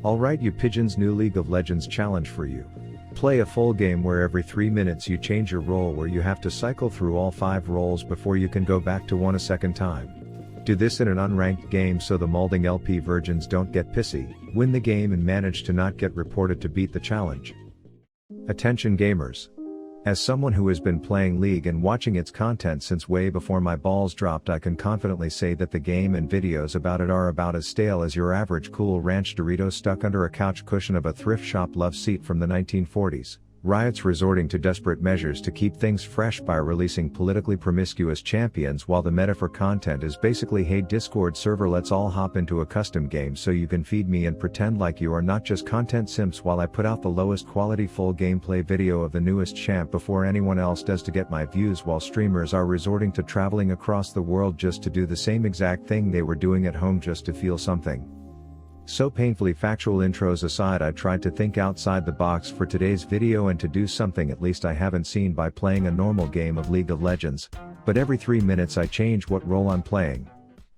Alright you pigeons, new League of Legends challenge for you. Play a full game where every 3 minutes you change your role, where you have to cycle through all 5 roles before you can go back to one a second time. Do this in an unranked game so the molding LP virgins don't get pissy, win the game and manage to not get reported to beat the challenge. Attention gamers. As someone who has been playing League and watching its content since way before my balls dropped, I can confidently say that the game and videos about it are about as stale as your average Cool Ranch Dorito stuck under a couch cushion of a thrift shop love seat from the 1940s. Riots resorting to desperate measures to keep things fresh by releasing politically promiscuous champions, while the meta for content is basically, hey Discord server, let's all hop into a custom game so you can feed me and pretend like you are not just content simps while I put out the lowest quality full gameplay video of the newest champ before anyone else does to get my views, while streamers are resorting to traveling across the world just to do the same exact thing they were doing at home just to feel something. So painfully factual intros aside, I tried to think outside the box for today's video and to do something at least I haven't seen by playing a normal game of League of Legends, but every 3 minutes I change what role I'm playing.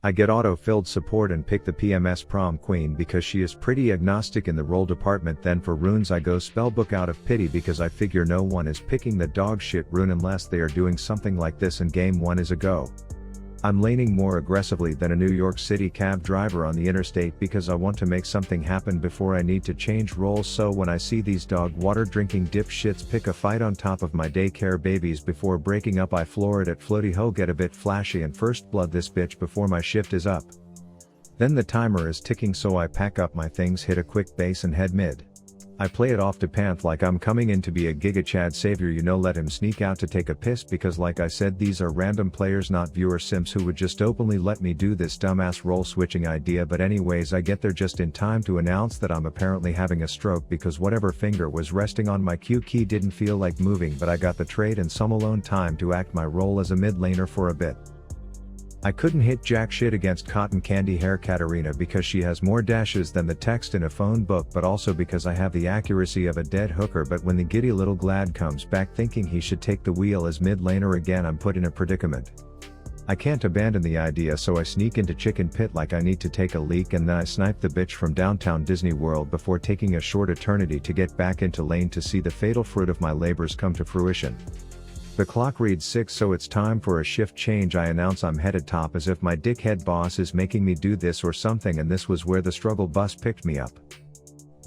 I get auto-filled support and pick the PMS prom queen because she is pretty agnostic in the role department. Then for runes I go spellbook out of pity because I figure no one is picking the dog shit rune unless they are doing something like this and game 1 is a go. I'm laning more aggressively than a New York City cab driver on the interstate because I want to make something happen before I need to change roles. So when I see these dog water drinking dipshits pick a fight on top of my daycare babies before breaking up, I floor it at floaty ho, get a bit flashy and first blood this bitch before my shift is up. Then the timer is ticking, so I pack up my things, hit a quick base and head mid. I play it off to Panth like I'm coming in to be a Giga Chad savior, you know, let him sneak out to take a piss because like I said, these are random players, not viewer simps who would just openly let me do this dumbass role switching idea. But anyways, I get there just in time to announce that I'm apparently having a stroke because whatever finger was resting on my Q key didn't feel like moving, but I got the trade and some alone time to act my role as a mid laner for a bit. I couldn't hit jack shit against Cotton Candy Hair Katarina because she has more dashes than the text in a phone book, but also because I have the accuracy of a dead hooker. But when the giddy little Glad comes back thinking he should take the wheel as mid laner again, I'm put in a predicament. I can't abandon the idea, so I sneak into Chicken Pit like I need to take a leak, and then I snipe the bitch from downtown Disney World before taking a short eternity to get back into lane to see the fatal fruit of my labors come to fruition. The clock reads 6, so it's time for a shift change. I announce I'm headed top as if my dickhead boss is making me do this or something, and this was where the struggle bus picked me up.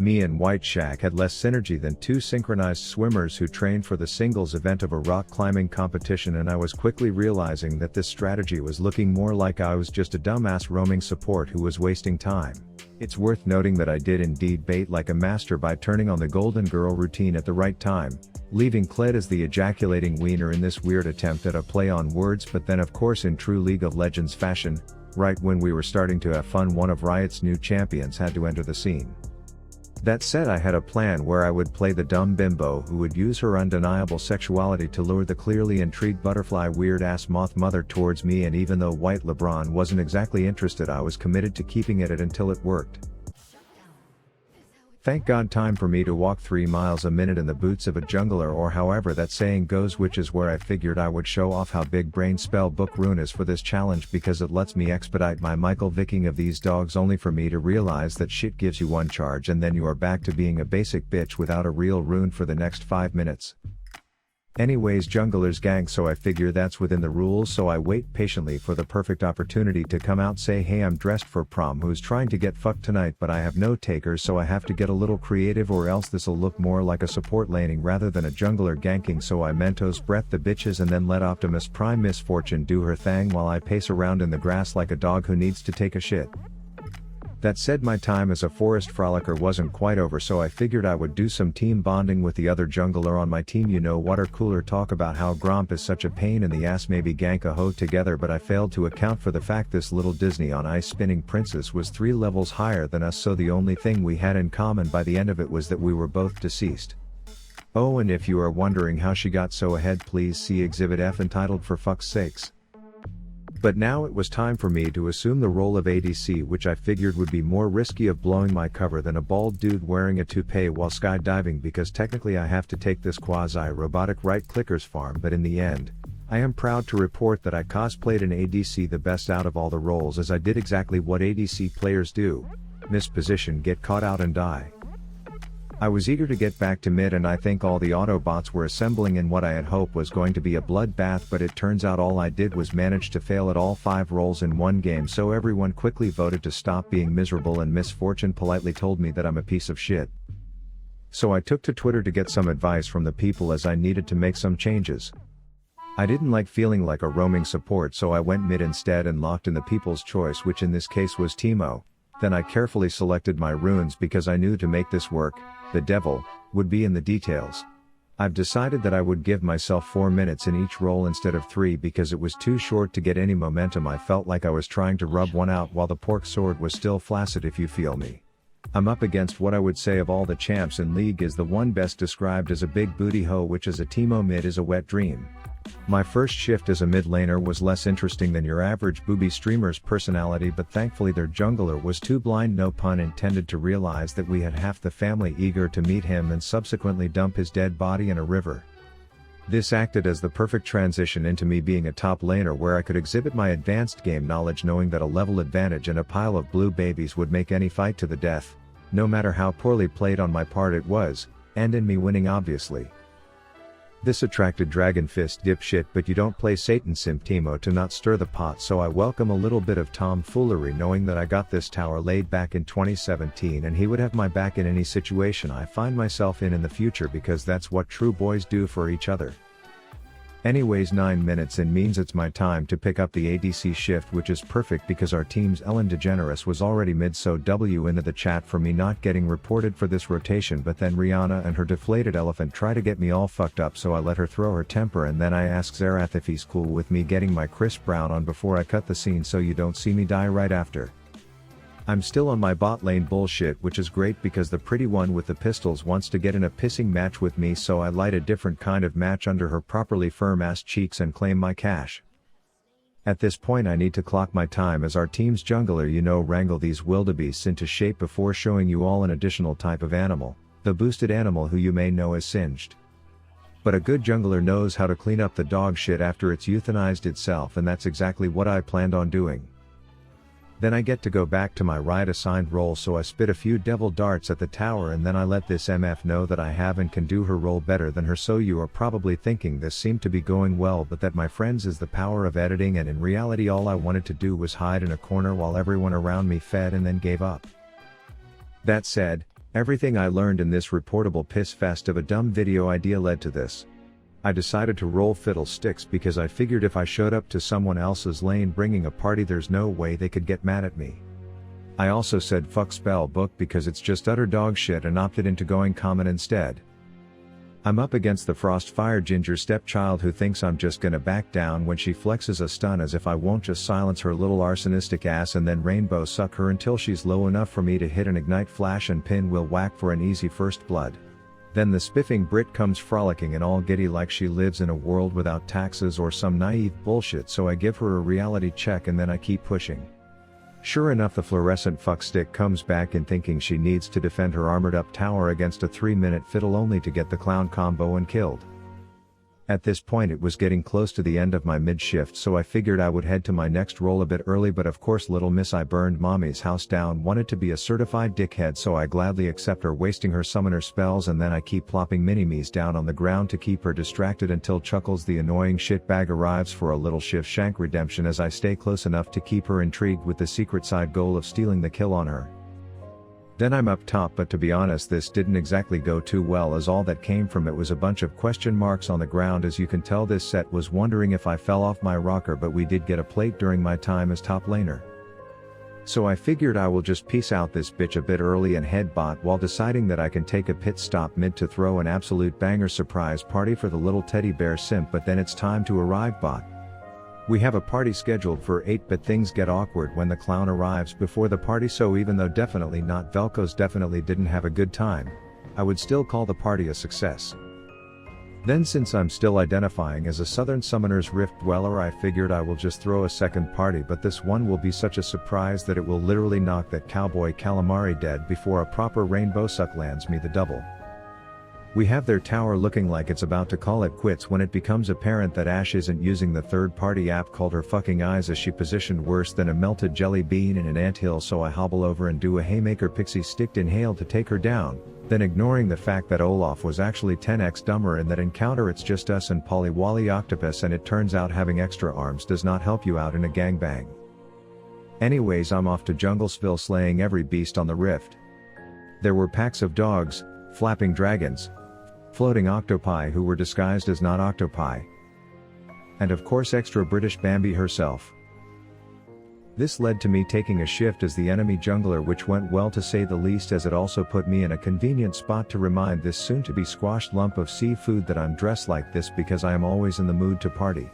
Me and White Shack had less synergy than 2 synchronized swimmers who trained for the singles event of a rock climbing competition, and I was quickly realizing that this strategy was looking more like I was just a dumbass roaming support who was wasting time. It's worth noting that I did indeed bait like a master by turning on the Golden Girl routine at the right time, leaving Kled as the ejaculating wiener in this weird attempt at a play on words. But then of course, in true League of Legends fashion, right when we were starting to have fun, one of Riot's new champions had to enter the scene. That said, I had a plan where I would play the dumb bimbo who would use her undeniable sexuality to lure the clearly intrigued butterfly weird ass moth mother towards me, and even though White LeBron wasn't exactly interested, I was committed to keeping at it until it worked. Thank God, time for me to walk 3 miles a minute in the boots of a jungler, or however that saying goes, which is where I figured I would show off how big brain spell book rune is for this challenge, because it lets me expedite my Michael Vicking of these dogs, only for me to realize that shit gives you 1 charge and then you are back to being a basic bitch without a real rune for the next 5 minutes. Anyways, junglers gang, so I figure that's within the rules, so I wait patiently for the perfect opportunity to come out, say hey I'm dressed for prom, who's trying to get fucked tonight, but I have no takers, so I have to get a little creative or else this'll look more like a support laning rather than a jungler ganking. So I Mentos breath the bitches and then let Optimus Prime Misfortune do her thing while I pace around in the grass like a dog who needs to take a shit. That said, my time as a forest frolicker wasn't quite over, so I figured I would do some team bonding with the other jungler on my team. You know, water cooler talk about how Gromp is such a pain in the ass, maybe gank a hoe together, but I failed to account for the fact this little Disney on Ice spinning princess was 3 levels higher than us, so the only thing we had in common by the end of it was that we were both deceased. Oh, and if you are wondering how she got so ahead, please see Exhibit F entitled For Fuck's Sakes. But now it was time for me to assume the role of ADC, which I figured would be more risky of blowing my cover than a bald dude wearing a toupee while skydiving, because technically I have to take this quasi-robotic right-clickers farm. But in the end, I am proud to report that I cosplayed an ADC the best out of all the roles, as I did exactly what ADC players do. miss position, get caught out and die. I was eager to get back to mid, and I think all the Autobots were assembling in what I had hoped was going to be a bloodbath, but it turns out all I did was manage to fail at all 5 rolls in one game, so everyone quickly voted to stop being miserable, and Misfortune politely told me that I'm a piece of shit. So I took to Twitter to get some advice from the people, as I needed to make some changes. I didn't like feeling like a roaming support, so I went mid instead and locked in the people's choice, which in this case was Teemo. Then I carefully selected my runes because I knew to make this work, the devil would be in the details. I've decided that I would give myself 4 minutes in each roll instead of 3 because it was too short to get any momentum. I felt like I was trying to rub one out while the pork sword was still flaccid, if you feel me. I'm up against what I would say of all the champs in League is the one best described as a big booty hoe, which as a Teemo mid is a wet dream. My first shift as a mid laner was less interesting than your average booby streamer's personality, but thankfully their jungler was too blind, no pun intended, to realize that we had half the family eager to meet him and subsequently dump his dead body in a river. This acted as the perfect transition into me being a top laner, where I could exhibit my advanced game knowledge, knowing that a level advantage and a pile of blue babies would make any fight to the death, no matter how poorly played on my part it was, and in me winning obviously. This attracted Dragon Fist dipshit, but you don't play Satan Simp Teemo to not stir the pot, so I welcome a little bit of tomfoolery, knowing that I got this tower laid back in 2017 and he would have my back in any situation I find myself in the future, because that's what true boys do for each other. Anyways, 9 minutes in means it's my time to pick up the ADC shift, which is perfect because our team's Ellen DeGeneres was already mid, so W into the chat for me not getting reported for this rotation. But then Rihanna and her deflated elephant try to get me all fucked up, so I let her throw her temper, and then I ask Xerath if he's cool with me getting my Chris Brown on before I cut the scene so you don't see me die right after. I'm still on my bot lane bullshit, which is great because the pretty one with the pistols wants to get in a pissing match with me, so I light a different kind of match under her properly firm ass cheeks and claim my cash. At this point I need to clock my time as our team's jungler, wrangle these wildebeests into shape before showing you all an additional type of animal, the boosted animal, who you may know as Singed. But a good jungler knows how to clean up the dog shit after it's euthanized itself, and that's exactly what I planned on doing. Then I get to go back to my right assigned role, so I spit a few devil darts at the tower, and then I let this MF know that I have and can do her role better than her. So you are probably thinking this seemed to be going well, but that, my friends, is the power of editing, and in reality all I wanted to do was hide in a corner while everyone around me fed and then gave up. That said, everything I learned in this reportable piss fest of a dumb video idea led to this. I decided to roll fiddlesticks because I figured if I showed up to someone else's lane bringing a party, there's no way they could get mad at me. I also said fuck spell book because it's just utter dog shit, and opted into going common instead. I'm up against the Frostfire Ginger stepchild who thinks I'm just gonna back down when she flexes a stun, as if I won't just silence her little arsonistic ass and then rainbow suck her until she's low enough for me to hit an ignite flash and pin will whack for an easy first blood. Then the spiffing Brit comes frolicking and all giddy like she lives in a world without taxes or some naive bullshit, so I give her a reality check and then I keep pushing. Sure enough, the fluorescent fuckstick comes back in thinking she needs to defend her armored up tower against a 3-minute fiddle, only to get the clown combo and killed. At this point it was getting close to the end of my mid-shift, so I figured I would head to my next roll a bit early, but of course little miss I burned mommy's house down wanted to be a certified dickhead, so I gladly accept her wasting her summoner spells, and then I keep plopping mini-me's down on the ground to keep her distracted until Chuckles the annoying shitbag arrives for a little shift shank redemption, as I stay close enough to keep her intrigued with the secret side goal of stealing the kill on her. Then I'm up top, but to be honest this didn't exactly go too well, as all that came from it was a bunch of question marks on the ground. As you can tell, this set was wondering if I fell off my rocker, but we did get a plate during my time as top laner. So I figured I will just peace out this bitch a bit early and head bot, while deciding that I can take a pit stop mid to throw an absolute banger surprise party for the little teddy bear simp. But then it's time to arrive bot. We have a party scheduled for 8, but things get awkward when the clown arrives before the party, so even though definitely not Velcos definitely didn't have a good time, I would still call the party a success. Then, since I'm still identifying as a Southern Summoner's Rift dweller, I figured I will just throw a second party, but this one will be such a surprise that it will literally knock that cowboy calamari dead before a proper rainbow suck lands me the double. We have their tower looking like it's about to call it quits when it becomes apparent that Ash isn't using the third-party app called her fucking eyes as she positioned worse than a melted jelly bean in an anthill, so I hobble over and do a haymaker pixie sticked inhale to take her down, then ignoring the fact that Olaf was actually 10x dumber in that encounter. It's just us and Polly Wally Octopus, and it turns out having extra arms does not help you out in a gangbang. Anyways, I'm off to Junglesville slaying every beast on the rift. There were packs of dogs, flapping dragons, floating octopi who were disguised as not octopi, and of course extra British Bambi herself. This led to me taking a shift as the enemy jungler, which went well to say the least, as it also put me in a convenient spot to remind this soon-to-be squashed lump of seafood that I'm dressed like this because I am always in the mood to party.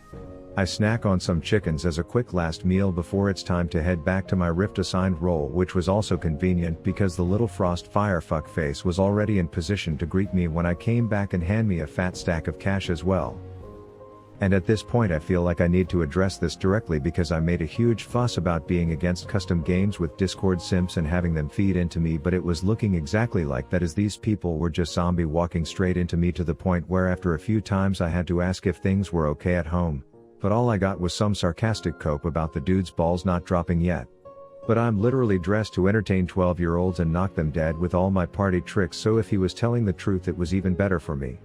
I snack on some chickens as a quick last meal before it's time to head back to my rift assigned role, which was also convenient because the little frost fire fuckface was already in position to greet me when I came back and hand me a fat stack of cash as well. And at this point I feel like I need to address this directly because I made a huge fuss about being against custom games with Discord simps and having them feed into me, but it was looking exactly like that, as these people were just zombie walking straight into me to the point where after a few times I had to ask if things were okay at home. But all I got was some sarcastic cope about the dude's balls not dropping yet. But I'm literally dressed to entertain 12-year-olds and knock them dead with all my party tricks, so if he was telling the truth it was even better for me.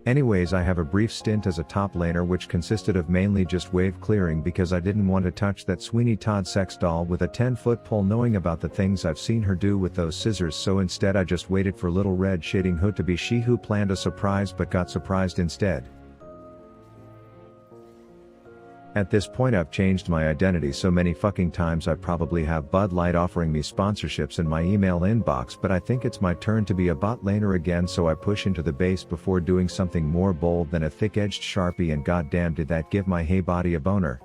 Anyways, I have a brief stint as a top laner which consisted of mainly just wave clearing because I didn't want to touch that Sweeney Todd sex doll with a 10-foot pole, knowing about the things I've seen her do with those scissors, so instead I just waited for Little Red Shading Hood to be she who planned a surprise but got surprised instead. At this point I've changed my identity so many fucking times I probably have Bud Light offering me sponsorships in my email inbox, but I think it's my turn to be a bot laner again, so I push into the base before doing something more bold than a thick-edged Sharpie, and goddamn did that give my hey body a boner.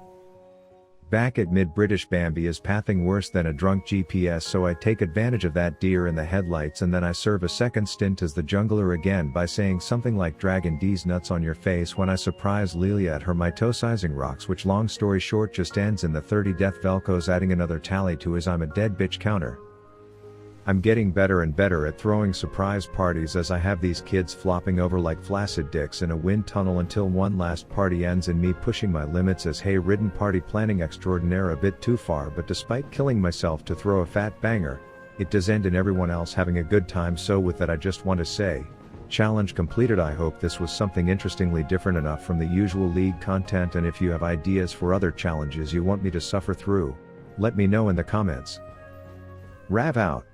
Back at mid, British Bambi is pathing worse than a drunk GPS, so I take advantage of that deer in the headlights, and then I serve a second stint as the jungler again by saying something like Dragon D's nuts on your face when I surprise Lilia at her mitosizing rocks, which long story short just ends in the 30 death Velcos, adding another tally to his I'm a dead bitch counter. I'm getting better and better at throwing surprise parties as I have these kids flopping over like flaccid dicks in a wind tunnel until one last party ends in me pushing my limits as hay-ridden party planning extraordinaire a bit too far, but despite killing myself to throw a fat banger, it does end in everyone else having a good time. So with that I just want to say, challenge completed. I hope this was something interestingly different enough from the usual league content, and if you have ideas for other challenges you want me to suffer through, let me know in the comments. Rav out.